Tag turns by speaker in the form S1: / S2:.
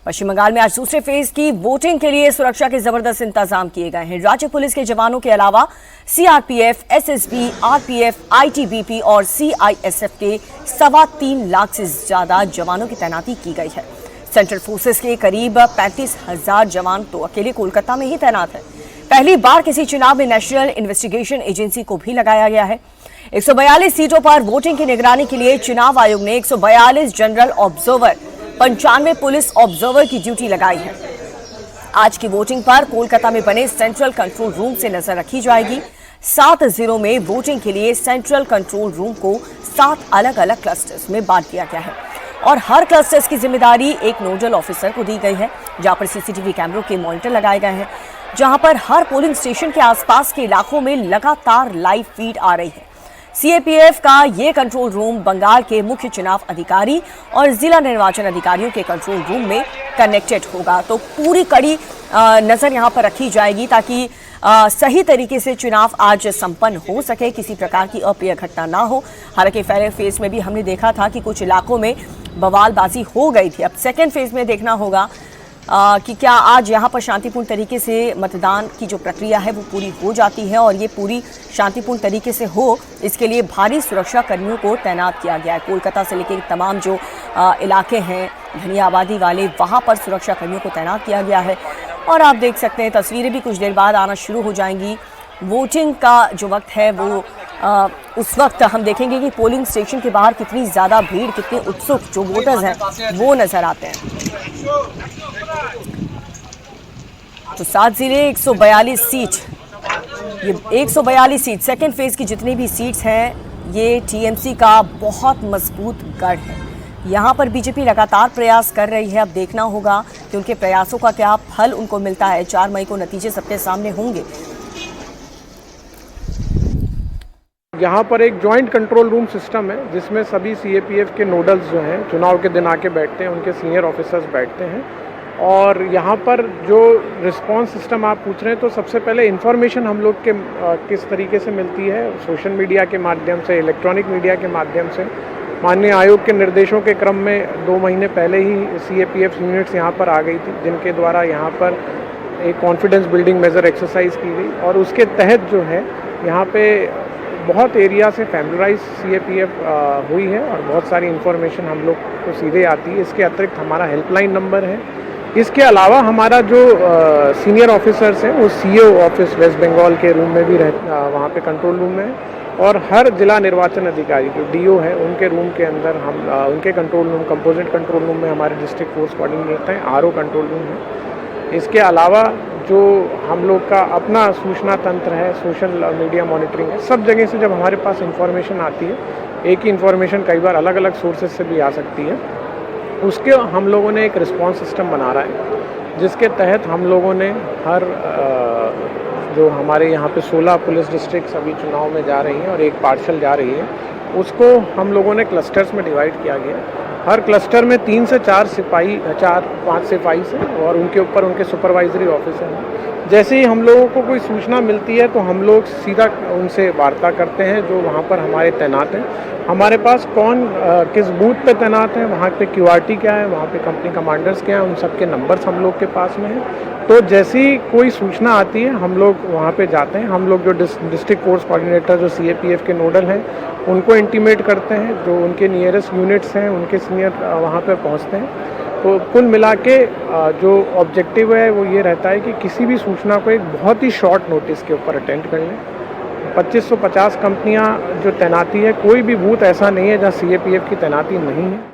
S1: पश्चिम बंगाल में आज दूसरे फेज की वोटिंग के लिए सुरक्षा के जबरदस्त इंतजाम किए गए हैं। राज्य पुलिस के जवानों के अलावा सीआरपीएफ, एसएसबी, आरपीएफ, आईटीबीपी और सीआईएसएफ के 3.25 लाख से ज्यादा जवानों की तैनाती की गई है। सेंट्रल फोर्सेस के करीब 35,000 जवान तो अकेले कोलकाता में ही तैनात है। पहली बार किसी चुनाव में नेशनल इन्वेस्टिगेशन एजेंसी को भी लगाया गया है। 142 सीटों पर वोटिंग की निगरानी के लिए चुनाव आयोग ने 142 जनरल ऑब्जर्वर, 95 पुलिस ऑब्जर्वर की ड्यूटी लगाई है। आज की वोटिंग पर कोलकाता में बने सेंट्रल कंट्रोल रूम से नजर रखी जाएगी। 7 जिलों में वोटिंग के लिए सेंट्रल कंट्रोल रूम को 7 अलग अलग क्लस्टर्स में बांट दिया गया है और हर क्लस्टर्स की जिम्मेदारी एक नोडल ऑफिसर को दी गई है, जहां पर सीसीटीवी कैमरों के मॉनिटर लगाए गए हैं, जहां पर हर पोलिंग स्टेशन के आसपास के इलाकों में लगातार लाइव फीड आ रही है। सीएपीएफ का ये कंट्रोल रूम बंगाल के मुख्य चुनाव अधिकारी और जिला निर्वाचन अधिकारियों के कंट्रोल रूम में कनेक्टेड होगा। तो पूरी कड़ी नजर यहां पर रखी जाएगी ताकि सही तरीके से चुनाव आज संपन्न हो सके, किसी प्रकार की अप्रिय घटना ना हो। हालांकि पहले फेज में भी हमने देखा था कि कुछ इलाकों में बवालबाजी हो गई थी। अब सेकेंड फेज में देखना होगा कि क्या आज यहाँ पर शांतिपूर्ण तरीके से मतदान की जो प्रक्रिया है वो पूरी हो जाती है और ये पूरी शांतिपूर्ण तरीके से हो, इसके लिए भारी सुरक्षा कर्मियों को तैनात किया गया है। कोलकाता से लेकर तमाम जो इलाके हैं घनी आबादी वाले, वहाँ पर सुरक्षा कर्मियों को तैनात किया गया है। और आप देख सकते हैं तस्वीरें भी कुछ देर बाद आना शुरू हो जाएंगी। वोटिंग का जो वक्त है वो उस वक्त हम देखेंगे कि पोलिंग स्टेशन के बाहर कितनी ज़्यादा भीड़, कितने उत्सुक जो वोटर्स हैं वो नज़र आते हैं। तो 7 जिले, 142 सीट, ये 142 सीट सेकेंड फेज की जितनी भी सीट्स हैं ये टीएमसी का बहुत मजबूत गढ़ है। यहाँ पर बीजेपी लगातार प्रयास कर रही है। अब देखना होगा कि उनके प्रयासों का क्या फल उनको मिलता है। 4 मई को नतीजे सबके सामने होंगे।
S2: यहाँ पर एक जॉइंट कंट्रोल रूम सिस्टम है जिसमें सभी सीएपीएफ के नोडल्स जो हैं चुनाव के दिन आके बैठते हैं, उनके सीनियर ऑफिसर्स बैठते हैं। और यहाँ पर जो रिस्पांस सिस्टम आप पूछ रहे हैं, तो सबसे पहले इन्फॉर्मेशन हम लोग के किस तरीके से मिलती है, सोशल मीडिया के माध्यम से, इलेक्ट्रॉनिक मीडिया के माध्यम से। माननीय आयोग के निर्देशों के क्रम में 2 महीने पहले ही सीएपीएफ यूनिट्स यहाँ पर आ गई थी, जिनके द्वारा यहाँ पर एक कॉन्फिडेंस बिल्डिंग मेजर एक्सरसाइज की गई और उसके तहत जो है यहाँ पे बहुत एरिया से फैमिलराइज सीएपीएफ हुई है और बहुत सारी इन्फॉर्मेशन हम लोग को सीधे आती है। इसके अतिरिक्त हमारा हेल्पलाइन नंबर है। इसके अलावा हमारा जो सीनियर ऑफिसर्स हैं वो सीओ ऑफिस वेस्ट बंगाल के रूम में भी वहाँ पे कंट्रोल रूम में है और हर जिला निर्वाचन अधिकारी जो डीओ है उनके रूम के अंदर हम उनके control room, composite control room में हमारे डिस्ट्रिक्ट फोर्स कोऑर्डिनेटर हैं, आरओ कंट्रोल रूम है। इसके अलावा जो हम लोग का अपना सूचना तंत्र है, सोशल मीडिया मॉनिटरिंग है, सब जगह से जब हमारे पास इंफॉर्मेशन आती है, एक ही इंफॉर्मेशन कई बार अलग अलग सोर्सेज से भी आ सकती है, उसके हम लोगों ने एक रिस्पांस सिस्टम बना रहा है जिसके तहत हम लोगों ने हर जो हमारे यहाँ पे 16 पुलिस डिस्ट्रिक्ट अभी चुनाव में जा रही हैं और एक पार्शल जा रही है, उसको हम लोगों ने क्लस्टर्स में डिवाइड किया गया। हर क्लस्टर में 3 से 4 सिपाही, 4-5 सिपाही हैं और उनके ऊपर उनके सुपरवाइजरी ऑफिसर हैं। जैसे ही हम लोगों को कोई सूचना मिलती है तो हम लोग सीधा उनसे वार्ता करते हैं जो वहाँ पर हमारे तैनात हैं। हमारे पास कौन किस बूथ पे तैनात है, वहाँ पे क्यूआरटी क्या है, वहाँ पे कंपनी कमांडर्स क्या हैं, उन सब के नंबर्स हम लोग के पास में हैं। तो जैसी कोई सूचना आती है हम लोग वहाँ पे जाते हैं। हम लोग जो डिस्ट्रिक्ट फोर्स कोऑर्डिनेटर जो सीएपीएफ के नोडल हैं उनको इंटीमेट करते हैं, जो उनके नियरेस्ट यूनिट्स हैं उनके सीनियर वहाँ पे पहुँचते हैं। तो कुल मिला के जो ऑब्जेक्टिव है वो ये रहता है कि किसी भी सूचना को एक बहुत ही शॉर्ट नोटिस के ऊपर अटेंड कर लें। 2550 कंपनियां जो तैनाती है, कोई भी बूथ ऐसा नहीं है जहां सीएपीएफ की तैनाती नहीं है।